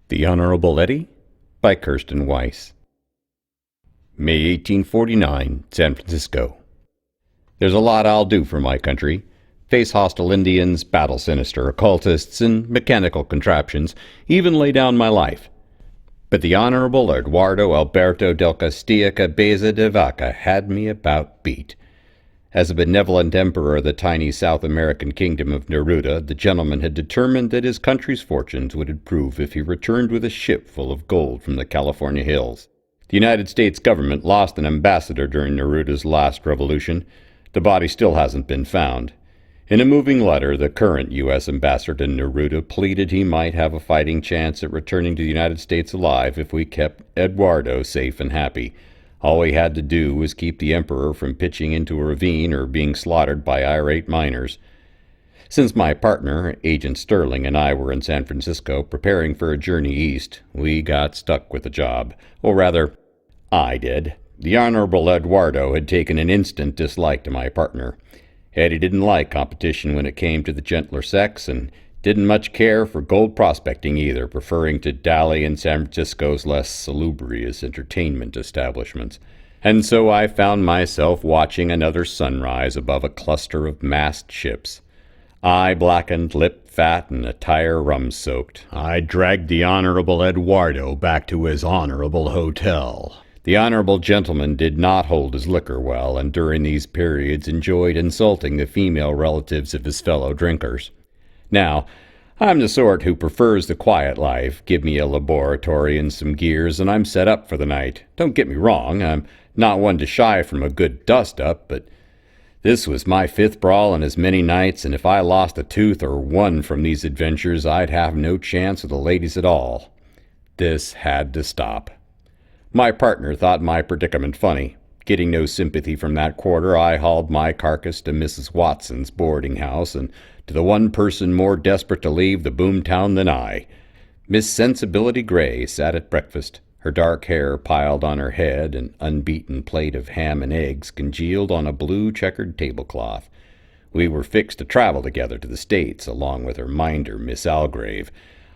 The Honorable Eddy by Kirsten Weiss. May 1849, San Francisco. There's a lot I'll do for my country. Face hostile Indians, battle sinister occultists, and mechanical contraptions, even lay down my life. But the Honorable Eduardo Alberto del Castillo Cabeza de Vaca had me about beat. As a benevolent emperor of the tiny South American kingdom of Neruda, the gentleman had determined that his country's fortunes would improve if he returned with a ship full of gold from the California hills. The United States government lost an ambassador during Neruda's last revolution. The body still hasn't been found. In a moving letter, the current U.S. ambassador to Neruda pleaded he might have a fighting chance at returning to the United States alive if we kept Eduardo safe and happy. All we had to do was keep the emperor from pitching into a ravine or being slaughtered by irate miners. Since my partner, Agent Sterling, and I were in San Francisco preparing for a journey east, we got stuck with the job. Or rather, I did. The Honorable Eduardo had taken an instant dislike to my partner. Eddy didn't like competition when it came to the gentler sex, and didn't much care for gold prospecting either, preferring to dally in San Francisco's less salubrious entertainment establishments. And so I found myself watching another sunrise above a cluster of massed ships. Eye blackened, lip fat, and attire rum-soaked, I dragged the Honorable Eduardo back to his honorable hotel. The honorable gentleman did not hold his liquor well, and during these periods enjoyed insulting the female relatives of his fellow drinkers. Now, I'm the sort who prefers the quiet life. Give me a laboratory and some gears, and I'm set up for the night. Don't get me wrong, I'm not one to shy from a good dust-up, but this was my fifth brawl in as many nights, and if I lost a tooth or one from these adventures, I'd have no chance with the ladies at all. This had to stop. My partner thought my predicament funny. Getting no sympathy from that quarter, I hauled my carcass to Mrs. Watson's boarding house, and to the one person more desperate to leave the boomtown than I. Miss Sensibility Gray sat at breakfast, her dark hair piled on her head, an unbeaten plate of ham and eggs congealed on a blue checkered tablecloth. We were fixed to travel together to the States, along with her minder, Miss Algrave.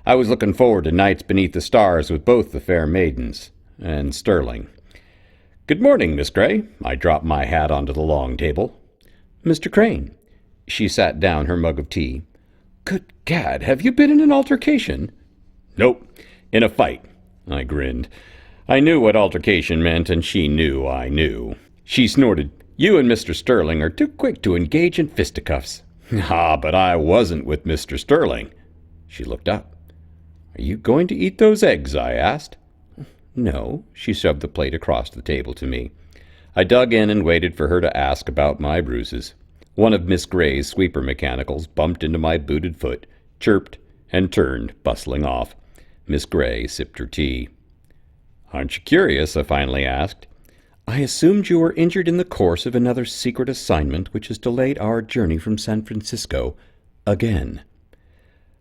I was looking forward to nights beneath the stars with both the fair maidens. And Sterling. "Good morning, Miss Gray." I dropped my hat onto the long table. "Mr. Crane." She sat down her mug of tea. "Good gad, have you been in an altercation?" "Nope, in a fight." I grinned. I knew what altercation meant, and she knew I knew. She snorted. "You and Mr. Sterling are too quick to engage in fisticuffs." "Ah, but I wasn't with Mr. Sterling." She looked up. "Are you going to eat those eggs?" I asked. "No." She shoved the plate across the table to me. I dug in and waited for her to ask about my bruises. One of Miss Gray's sweeper mechanicals bumped into my booted foot, chirped, and turned, bustling off. Miss Gray sipped her tea. "Aren't you curious?" I finally asked. "I assumed you were injured in the course of another secret assignment which has delayed our journey from San Francisco again."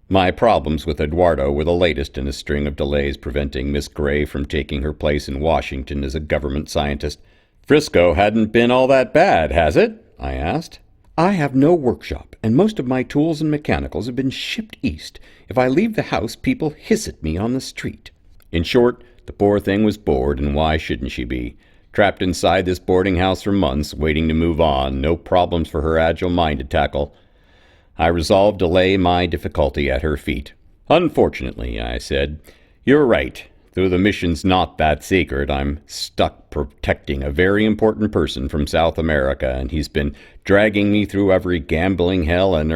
My problems with Eduardo were the latest in a string of delays preventing Miss Gray from taking her place in Washington as a government scientist. "Frisco hadn't been all that bad, has it?" I asked. "I have no workshop, and most of my tools and mechanicals have been shipped east. If I leave the house, people hiss at me on the street." In short, the poor thing was bored, and why shouldn't she be? Trapped inside this boarding house for months, waiting to move on, no problems for her agile mind to tackle. I resolved to lay my difficulty at her feet. "Unfortunately," I said, "you're right. Though the mission's not that sacred, I'm stuck protecting a very important person from South America, and he's been dragging me through every gambling hell and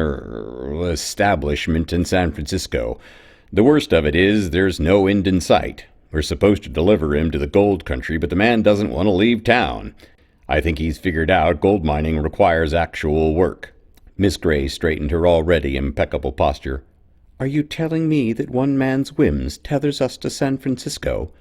establishment in San Francisco. The worst of it is there's no end in sight. We're supposed to deliver him to the gold country, but the man doesn't want to leave town. I think he's figured out gold mining requires actual work." Miss Gray straightened her already impeccable posture. "Are you telling me that one man's whims tethers us to San Francisco?"